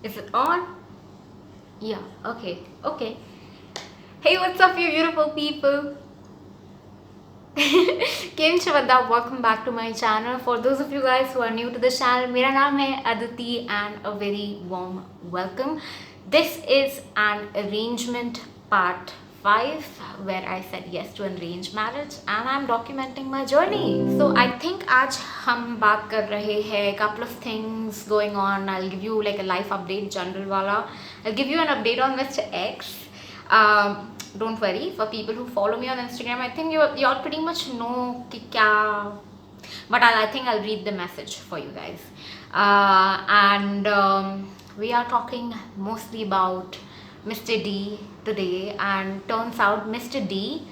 Is it on? Yeah, okay, okay. Hey, what's up, you beautiful people? Kim Shavada, welcome back to my channel. For those of you guys who are new to the channel, मेरा नाम है Aditi and a very warm welcome. This is an arrangement part 5 where I said yes to an arranged marriage and I'm documenting my journey. So I think आज हम बात कर रहे हैं couple of things going on. I'll give you like a life update general वाला. I'll give you an update on Mr. X. Don't worry, for people who follow me on Instagram, I think you all pretty much know कि क्या, but I think I'll read the message for you guys. And we are talking mostly about Mr. D today, and turns out Mr. D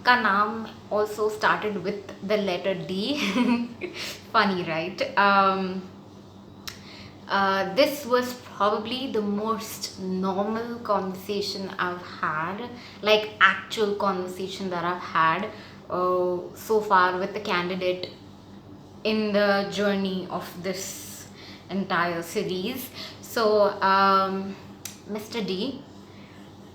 का नाम also started with the letter D. Funny, right? This was probably the most normal conversation I've had, like actual conversation that I've had so far with the candidate in the journey of this entire series. So, Mr. D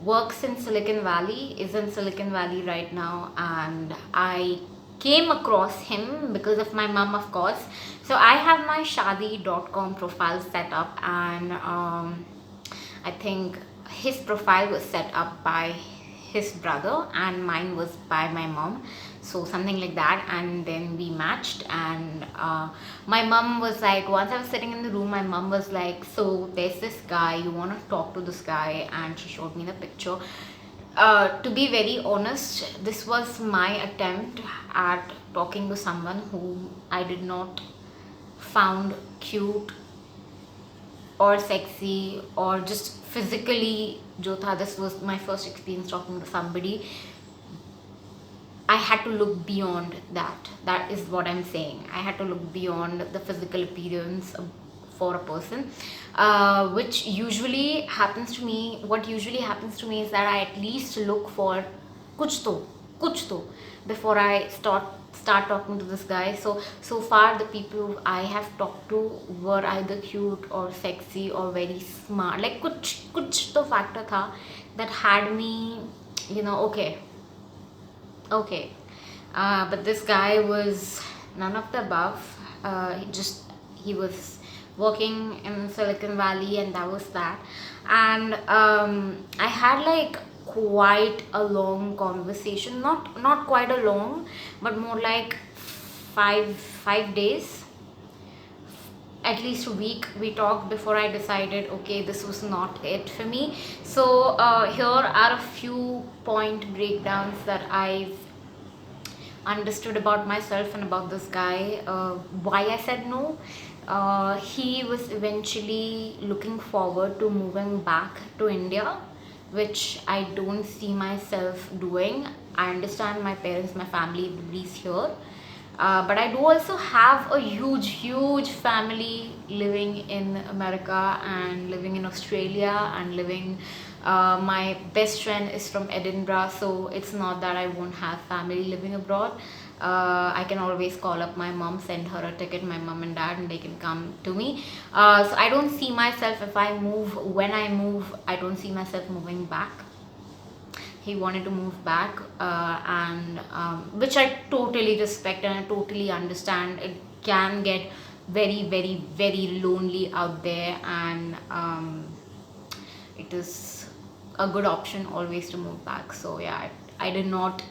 works in Silicon Valley, is in Silicon Valley right now, and I came across him because of my mom, of course. So I have my shadi.com profile set up, and I think his profile was set up by his brother and mine was by my mom, so something like that. And then we matched, and my mom was like, once I was sitting in the room, my mom was like, so there's this guy, you want to talk to this guy? And she showed me the picture. To be very honest, this was my attempt at talking to someone who I did not found cute or sexy or just physically जो था. This was my first experience talking to somebody. I had to look beyond that. That is what I'm saying. I had to look beyond the physical appearance for a person, which usually happens to me. What usually happens to me is that I at least look for kuch to before I start talking to this guy. So far the people I have talked to were either cute or sexy or very smart. Like kuch to factor tha that had me, okay. But this guy was none of the above. He was working in Silicon Valley, and that was that. And I had like quite a long conversation, not quite a long, but more like five days, at least a week. We talked before I decided, okay, this was not it for me. So here are a few point breakdowns that I've understood about myself and about this guy. Why I said no. He was eventually looking forward to moving back to India, which I don't see myself doing. I understand my parents, my family, everybody's here. But I do also have a huge family living in America and living in Australia and living. My best friend is from Edinburgh, so it's not that I won't have family living abroad. I can always call up my mom, send her a ticket, my mom and dad, and they can come to me. So I don't see myself, if I move, when I move, I don't see myself moving back. He wanted to move back, and which I totally respect and I totally understand. It can get very lonely out there, and it is a good option always to move back. So yeah, I did not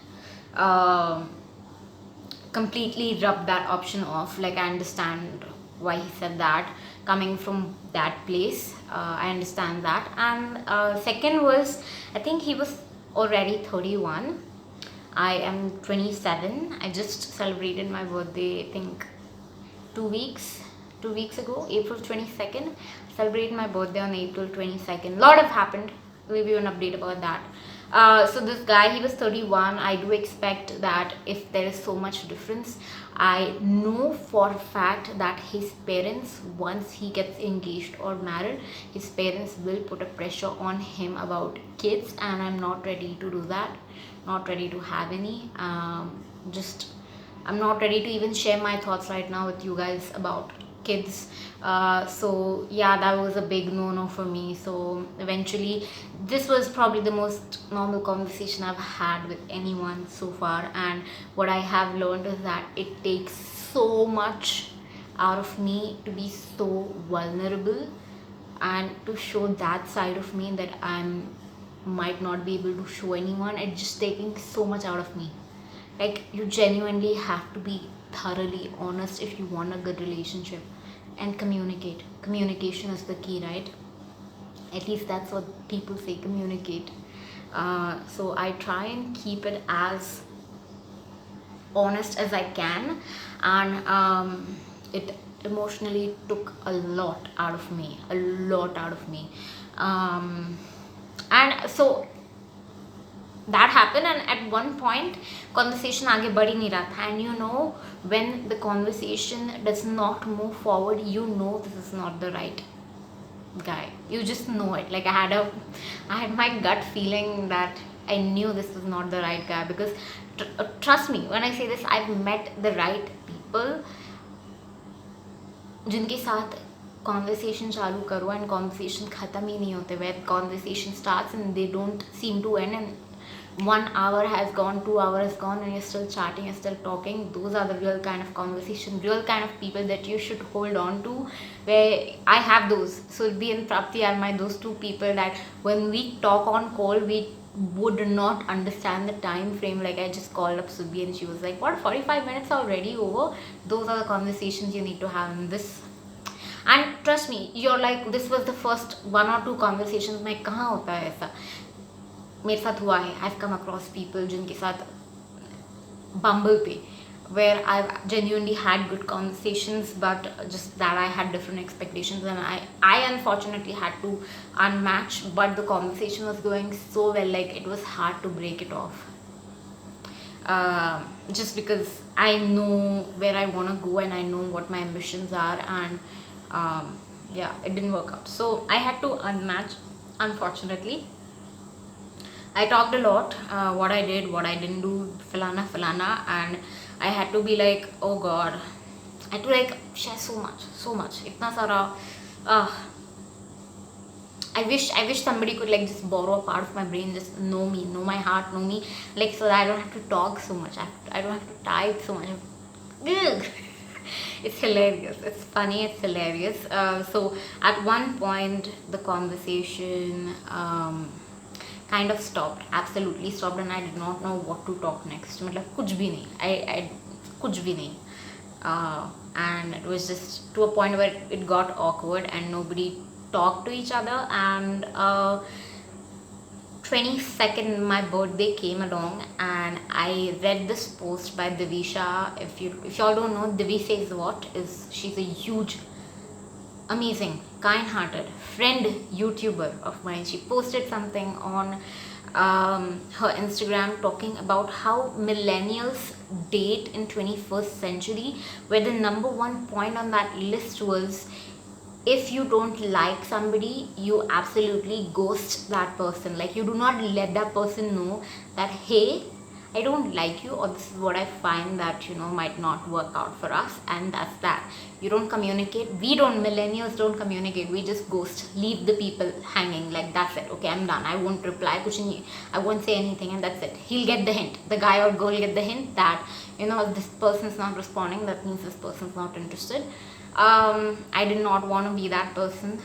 completely rub that option off. Like, I understand why he said that, coming from that place. I understand that. And second was, I think he was already 31. I am 27. I just celebrated my birthday, I think 2 weeks ago, April 22nd. Celebrated my birthday on April 22nd. Lot have happened. I'll give you an update about that. So this guy, he was 31. I do expect that if there is so much difference, I know for a fact that his parents, once he gets engaged or married, his parents will put a pressure on him about kids, and I'm not ready to do that. Not ready to have any. I'm not ready to even share my thoughts right now with you guys about kids. So yeah, that was a big no-no for me. So eventually, this was probably the most normal conversation I've had with anyone so far. And what I have learned is that it takes so much out of me to be so vulnerable and to show that side of me that I'm might not be able to show anyone. It's just taking so much out of me. Like, you genuinely have to be thoroughly honest if you want a good relationship, and communicate. Communication is the key, right? At least that's what people say, communicate. So I try and keep it as honest as I can, and it emotionally took a lot out of me, a lot out of me. And so that happened, and at one point conversation आगे बढ़ ही नहीं रहा था, and you know, when the conversation does not move forward, you know this is not the right guy. You just know it. Like, I had my gut feeling that I knew this was not the right guy, because trust me when I say this, I've met the right people जिनके साथ conversation चालू करो and conversation ख़त्म ही नहीं होते, where conversation starts and they don't seem to end, and 1 hour has gone, 2 hours has gone, and you're still chatting, you're still talking. Those are the real kind of conversation, real kind of people that you should hold on to. Where I have those. Surbhi and Prapti are those two people that when we talk on call, we would not understand the time frame. Like, I just called up Surbhi and she was like, what, 45 minutes already over? Those are the conversations you need to have in this. And trust me, you're like, this was the first 1 or 2 conversations. मैं कहाँ होता है ऐसा? मेरे साथ हुआ है. I've come across people जिनके साथ Bumble पे, where I've genuinely had good conversations, but just that I had different expectations, and I unfortunately had to unmatch. But the conversation was going so well, like it was hard to break it off. Just because I know where I want to go and I know what my ambitions are, and yeah, it didn't work out. So I had to unmatch, unfortunately. I talked a lot, what I did, what I didn't do, falana, and I had to be like, oh god, I had to like share so much, itna sara. I wish somebody could like just borrow a part of my brain, just know me, know my heart, know me, like, so that I don't have to talk so much, I don't have to type so much. Ugh. It's hilarious, it's funny, it's hilarious. So at one point the conversation kind of stopped, absolutely stopped, and I did not know what to talk next. मतलब कुछ भी नहीं, I कुछ भी नहीं. And it was just to a point where it got awkward and nobody talked to each other. And 22nd, my birthday came along, and I read this post by Divisha. If y'all don't know, Divi Says What is, she's a huge, amazing, kind-hearted friend YouTuber of mine. She posted something on her Instagram talking about how millennials date in 21st century, where the number one point on that list was, if you don't like somebody, you absolutely ghost that person. Like, you do not let that person know that, hey, I don't like you, or this is what I find that, you know, might not work out for us, and that's that. You don't communicate. Millennials don't communicate. We just ghost, leave the people hanging. Like, that's it. Okay, I'm done. I won't reply. I won't say anything, and that's it. He'll get the hint. The guy or girl get the hint that, you know, this person's not responding. That means this person's not interested. I did not want to be that person.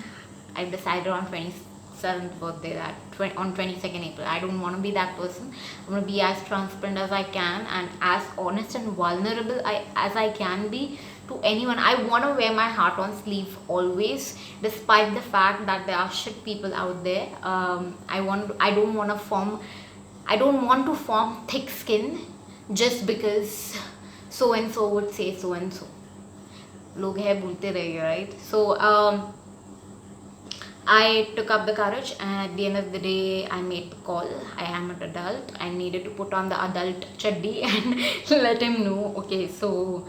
I decided on 27th birthday that on 22nd April, I don't want to be that person. I'm going to be as transparent as I can and as honest and vulnerable as I can be to anyone. I want to wear my heart on sleeve always, despite the fact that there are shit people out there. I don't want to form thick skin just because so and so would say so and so. लोग है बोलते रहेंगे, right? So I took up the courage, and at the end of the day, I made the call. I am an adult. I needed to put on the adult chaddi and let him know, okay, so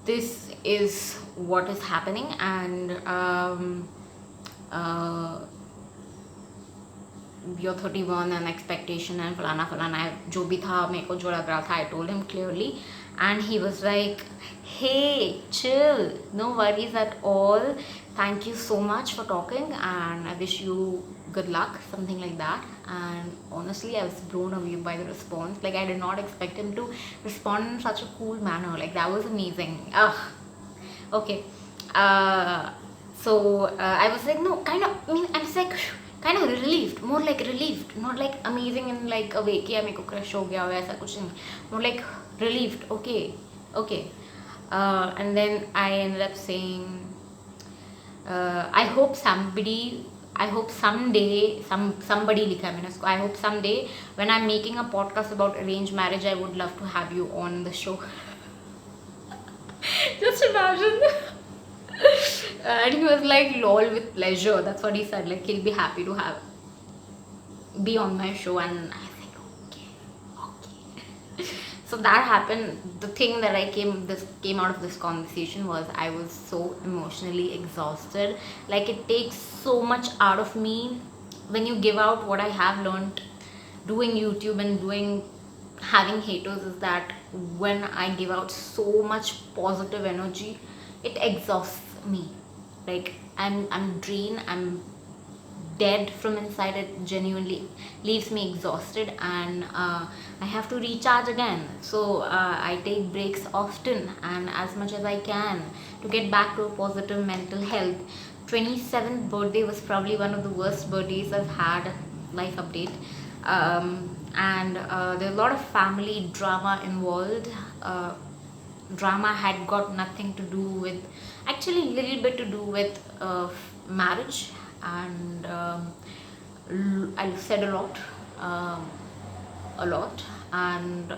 this is what is happening, and you're 31 and expectation and falana, जो भी था मेरे को जो लग रहा था, I told him clearly, and he was like, hey, chill, no worries at all. Thank you so much for talking, and I wish you good luck, something like that. And honestly, I was blown away by the response. Like, I did not expect him to respond in such a cool manner. Like, that was amazing. Ugh. Okay. Uh, I was like, no, kind of. I mean, I was like, kind of relieved, more like relieved, not like amazing in like a way कि मेरे को crush हो गया हो ऐसा कुछ नहीं, more like relieved. Okay, okay. And then I ended up saying, I hope somebody. I hope someday somebody लिखा है मैंने उसको. I hope someday when I'm making a podcast about arranged marriage, I would love to have you on the show. Just imagine. And he was like, lol, with pleasure. That's what he said. Like, he'll be happy to have be on my show. And I was like, okay, okay. So that happened. The thing that came out of this conversation was I was so emotionally exhausted. Like, it takes so much out of me when you give out what I have learned doing YouTube and doing having haters, is that when I give out so much positive energy, it exhausts me. Like, I'm drained, I'm dead from inside. It genuinely leaves me exhausted, and I have to recharge again. So I take breaks often and as much as I can to get back to a positive mental health. 27th birthday was probably one of the worst birthdays I've had. Life update. And there are a lot of family drama involved. Drama had got nothing to do with, actually a little bit to do with marriage. And I said um, a lot, and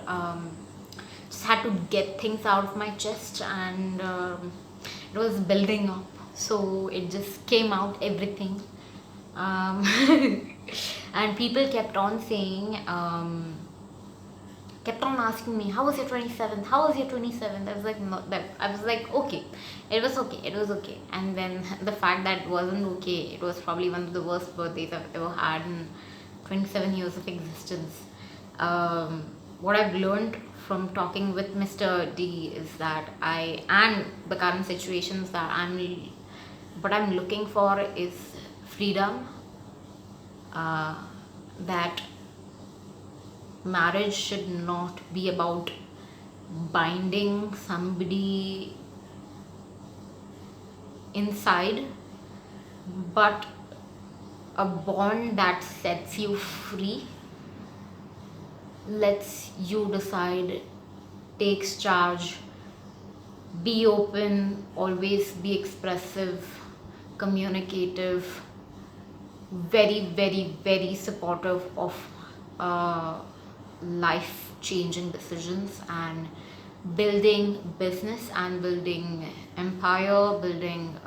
just had to get things out of my chest. And it was building up, so it just came out, everything. um, and people kept on saying, kept on asking me, how was your 27th, how was your 27th? I was like, no, that I was like, okay, it was okay, it was okay. And then the fact that it wasn't okay, it was probably one of the worst birthdays I've ever had in 27 years of existence. What I've learned from talking with Mr. D is that and the current situations that what I'm looking for is freedom. That marriage should not be about binding somebody inside, but a bond that sets you free, lets you decide, takes charge, be open, always be expressive, communicative, very, very, very supportive of life changing decisions, and building business and building empire, building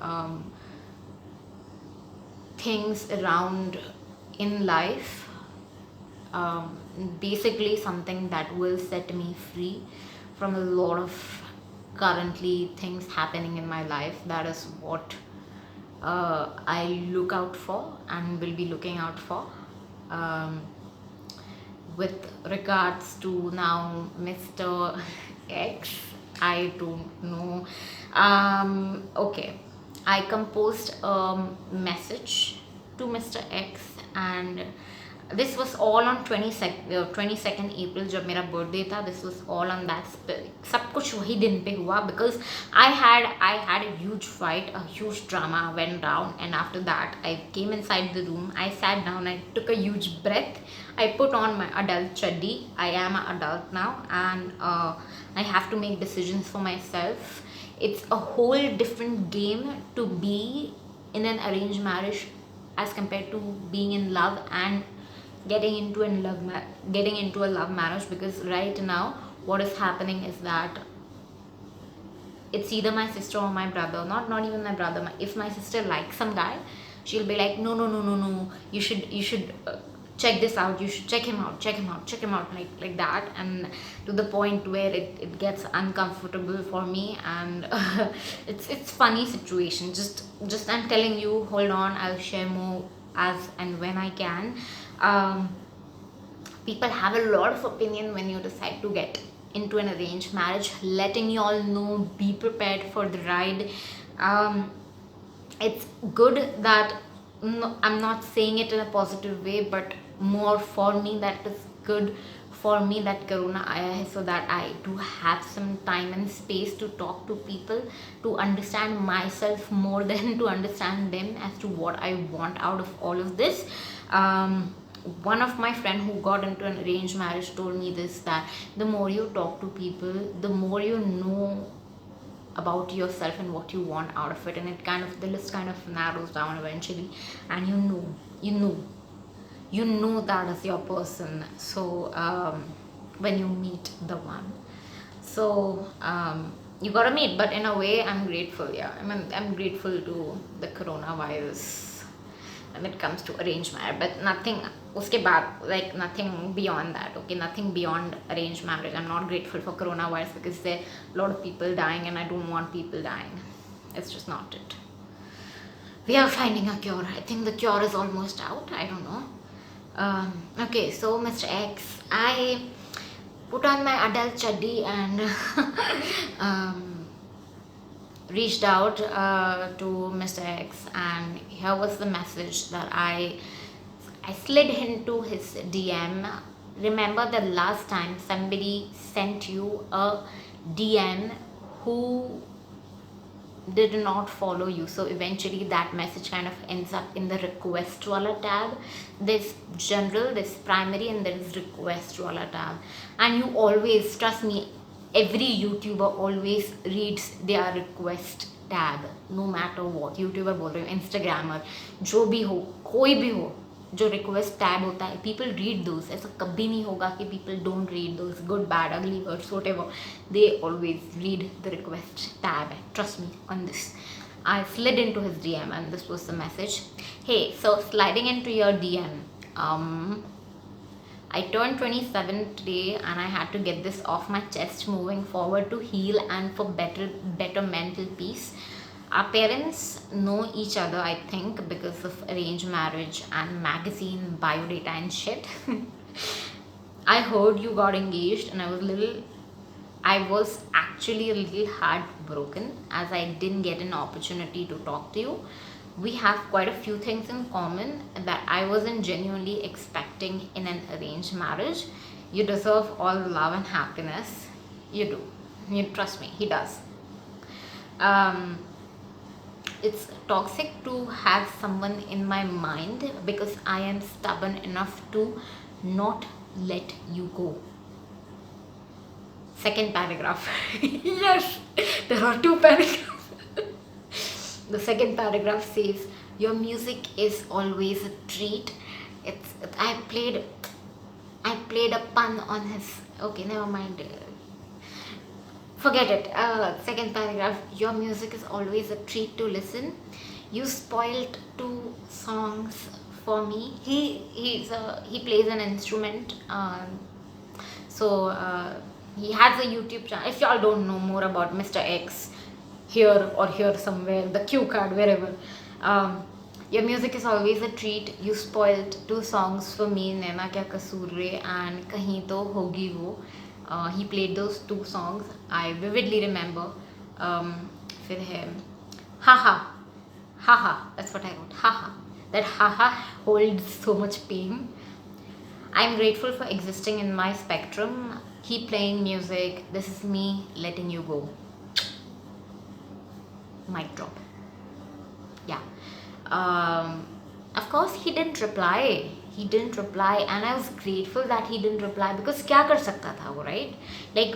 things around in life. Basically, something that will set me free from a lot of currently things happening in my life. That is what I look out for and will be looking out for. With regards to now Mr. X, I don't know. Okay, I composed a message to Mr. X, and this was all on 22nd April जब मेरा birthday था. This was all on that. सब कुछ वही दिन पे हुआ, because I had a huge fight, a huge drama went down. And after that I came inside the room, I sat down, I took a huge breath, I put on my adult chaddi. I am an adult now, and I have to make decisions for myself. It's a whole different game to be in an arranged marriage as compared to being in love and getting into a love marriage. Because right now what is happening is that it's either my sister or my brother, not even my brother. If my sister likes some guy, she'll be like, no, no, no, no, no, you should check this out, you should check him out, like that. And to the point where it gets uncomfortable for me. And it's funny situation. Just I'm telling you, hold on, I'll share more as and when I can. People have a lot of opinion when you decide to get into an arranged marriage, letting you all know, be prepared for the ride. um, it's good that, no, I'm not saying it in a positive way, but more for me that it's good for me that corona aaya hai, so that I do have some time and space to talk to people, to understand myself more than to understand them as to what I want out of all of this. um, One of my friend who got into an arranged marriage told me this, that the more you talk to people, the more you know about yourself and what you want out of it, and it kind of, the list kind of narrows down eventually, and you know that is your person. So when you meet the one, so you gotta meet. But in a way, I'm grateful. Yeah, I mean, I'm grateful to the coronavirus when it comes to arranged marriage, but nothing uske baad, like nothing beyond that. Okay, nothing beyond arranged marriage. I'm not grateful for coronavirus because there are a lot of people dying, and I don't want people dying. It's just not it. We are finding a cure. I think the cure is almost out. I don't know. Okay, so Mr. X, I put on my adult chaddi and um, reached out to Mr. X, and here was the message that I slid into his DM. Remember the last time somebody sent you a DM who did not follow you, so eventually that message kind of ends up in the request wala tab. There's general, there's primary, and there is request wala tab. And you always, trust me, every YouTuber always reads their request tab, no matter what. YouTuber बोल रहे हो, Instagrammer, जो भी हो, कोई भी हो, जो रिक्वेस्ट टैब होता है, पीपल रीड दोज. ऐसा कभी नहीं होगा कि people don't read those. Good, bad, ugly words, whatever, they always read the request tab. Trust me on this. I slid into his DM and this was the message. Hey, so sliding into your DM, I turned 27 today and I had to get this off my chest, moving forward to heal and for better mental peace. Our parents know each other, I think, because of arranged marriage and magazine biodata and shit. I heard you got engaged, and I was actually a little heartbroken as I didn't get an opportunity to talk to you. We have quite a few things in common that I wasn't genuinely expecting in an arranged marriage. You deserve all the love and happiness. You do. You trust me, he does. It's toxic to have someone in my mind because I am stubborn enough to not let you go. Second paragraph. Yes, there are two paragraphs. The second paragraph says, your music is always a treat. I played a pun on his, okay, never mind. Forget it. Second paragraph, your music is always a treat to listen. You spoiled 2 songs for me. He plays an instrument. He has a YouTube channel. If y'all don't know more about Mr. X, here or here somewhere, the cue card, wherever. Your music is always a treat. You spoiled 2 songs for me, Naina Kya Kasoor Re and Kahin To Hogi Wo. He played those 2 songs. I vividly remember. फिर है haha, haha, that's what I wrote, haha. That haha holds so much pain. I'm grateful for existing in my spectrum. Keep playing music. This is me letting you go. Mic drop. Yeah. Of course he didn't reply. And I was grateful that he didn't reply, because क्या कर सकता था वो, right? Like,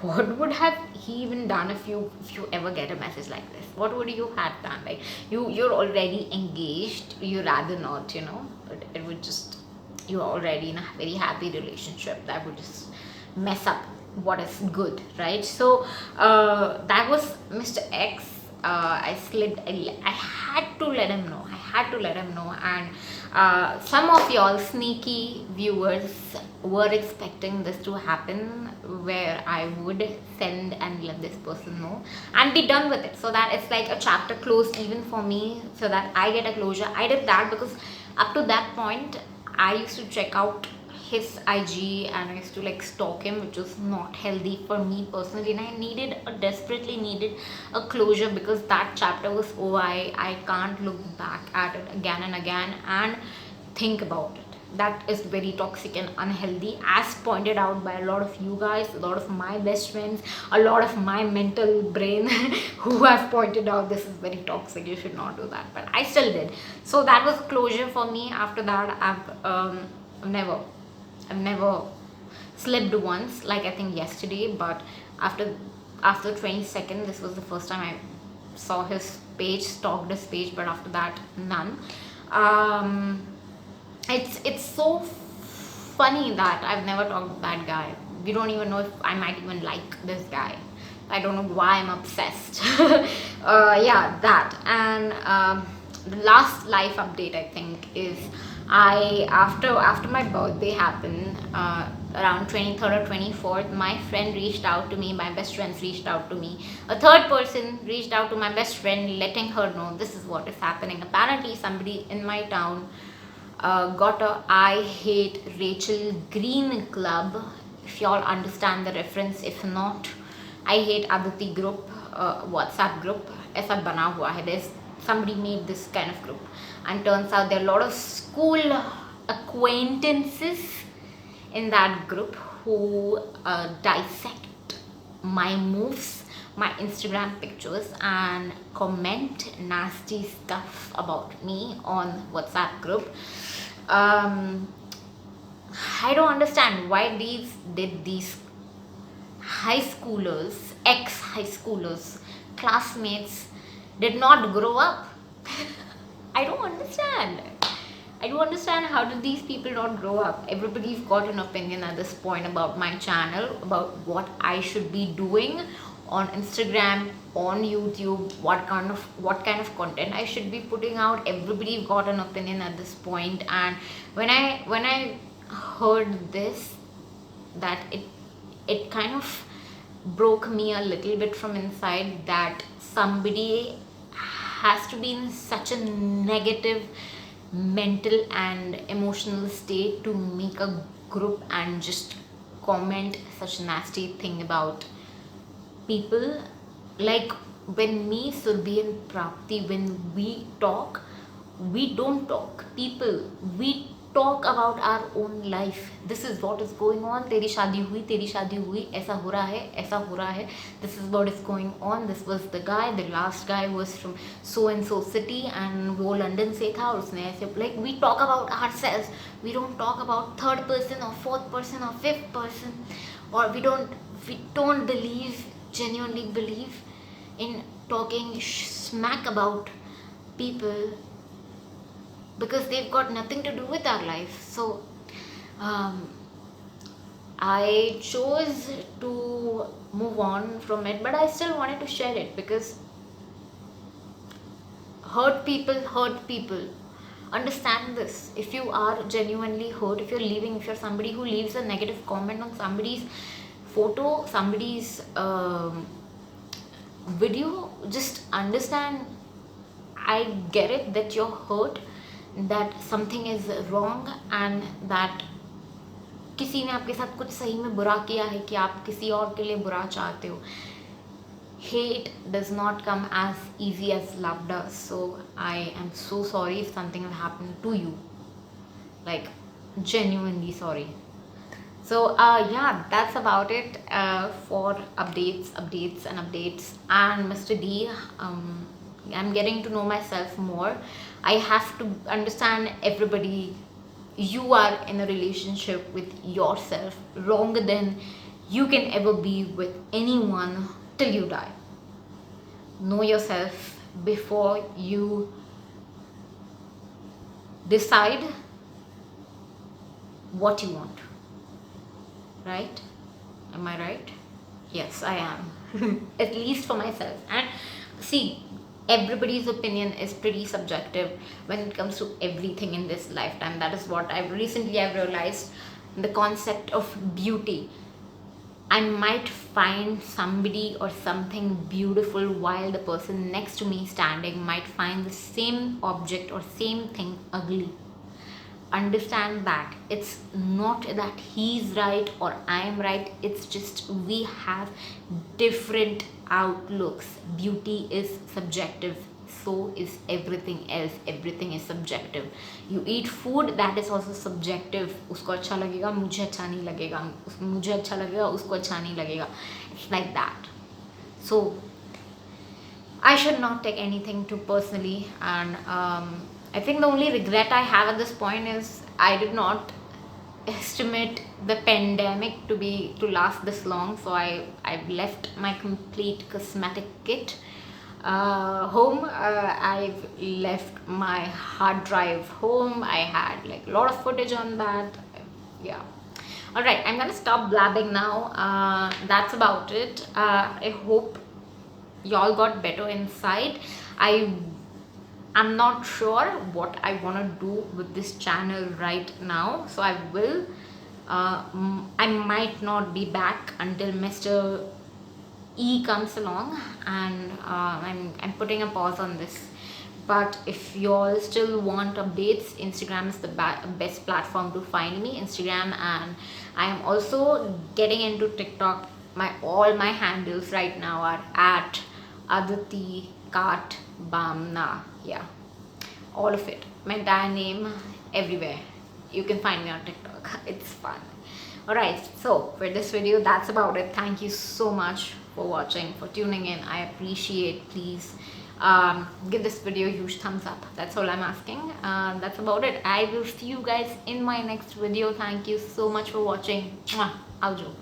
what would have he even done if you ever get a message like this? What would you have done? Like, you're already engaged. You rather not, but it would just, you're already in a very happy relationship. That would just mess up what is good, right? So that was Mr. X. I had to let him know. And some of y'all sneaky viewers were expecting this to happen, where I would send and let this person know and be done with it, so that it's like a chapter closed even for me, so that I get a closure. I did that because up to that point I used to check out his IG and I used to like stalk him, which was not healthy for me personally. And desperately needed a closure because that chapter was over. I can't look back at it again and again and think about it. That is very toxic and unhealthy, as pointed out by a lot of you guys, a lot of my best friends, a lot of my mental brain who have pointed out this is very toxic, you should not do that, but I still did. So that was closure for me. After that, never I've never slept once, like I think yesterday, but after 22nd, this was the first time I saw his page, stalked his page, but after that, none. um it's so funny that I've never talked to that guy. We don't even know if I might even like this guy. I don't know why I'm obsessed. Yeah, that. And the last life update I think is, I after my birthday happened, around 23rd or 24th, my friend reached out to me, my best friends reached out to me. A third person reached out to my best friend, letting her know this is what is happening. Apparently, somebody in my town got a I Hate Rachel Green club, if y'all understand the reference. If not, I Hate Aditi group, WhatsApp group ऐसा बना हुआ है. There's somebody made this kind of group, and turns out there are a lot of school acquaintances in that group who dissect my moves, my Instagram pictures, and comment nasty stuff about me on WhatsApp group. I don't understand why these high schoolers, ex high schoolers, classmates did not grow up. I don't understand. I don't understand how did these people not grow up. Everybody's got an opinion at this point about my channel, about what I should be doing on Instagram, on YouTube, what kind of content I should be putting out. Everybody's got an opinion at this point. And when I heard this, that it kind of broke me a little bit from inside, that somebody has to be in such a negative mental and emotional state to make a group and just comment such nasty thing about people. Like, when me, Surbhi and Prapti, when we talk, we don't talk people, we talk about our own life. This is what is going on, तेरी शादी हुई, ऐसा हो रहा है, ऐसा हो रहा है. This is what is going on. This was the guy, the last guy was from so and so city and वो लंदन से था और उसने ऐसे. Like, we talk about ourselves, we don't talk about third person or fourth person or fifth person. Or we don't genuinely believe in talking smack about people because they've got nothing to do with our life. So I chose to move on from it, but I still wanted to share it because hurt people. Understand this. If you are genuinely hurt, if you're somebody who leaves a negative comment on somebody's photo, somebody's video, just understand, I get it that you're hurt, that something is wrong, and that किसी ने आपके साथ कुछ सही में बुरा किया है कि आप किसी और के लिए बुरा चाहते हो. Hate does not come as easy as love does. So I am so sorry if something happened to you. Like, genuinely sorry. So yeah, that's about it for updates. And Mr. D, I'm getting to know myself more. I have to understand everybody. You are in a relationship with yourself longer than you can ever be with anyone till you die. Know yourself before you decide what you want. Right? Am I right? Yes, I am. At least for myself. And see, everybody's opinion is pretty subjective when it comes to everything in this lifetime. That is what I've realized. The concept of beauty. I might find somebody or something beautiful while the person next to me standing might find the same object or same thing ugly. understand that it's not that he's right or I'm right, it's just we have different outlooks. Beauty is subjective, so is everything else. Everything is subjective. You eat food, that is also subjective. उसको अच्छा लगेगा, मुझे अच्छा नहीं लगेगा, मुझे अच्छा लगेगा, उसको अच्छा नहीं लगेगा. It's like that. So I should not take anything too personally, and I think the only regret I have at this point is I did not estimate the pandemic to last this long. So I've left my complete cosmetic kit home. I've left my hard drive home. I had like a lot of footage on that. Yeah. All right, I'm gonna stop blabbing now. That's about it. I hope y'all got better insight. I'm not sure what I want to do with this channel right now, so I will I might not be back until Mr. E comes along, and I'm putting a pause on this. But if you all still want updates, Instagram is the best platform to find me. Instagram, and I am also getting into TikTok. All my handles right now are at Aditi Kart Bamna. Yeah, all of it. My entire name everywhere. You can find me on TikTok. It's fun. Alright, so for this video, that's about it. Thank you so much for watching, for tuning in. I appreciate. Please give this video a huge thumbs up. That's all I'm asking. That's about it. I will see you guys in my next video. Thank you so much for watching. Mwah. Aljo.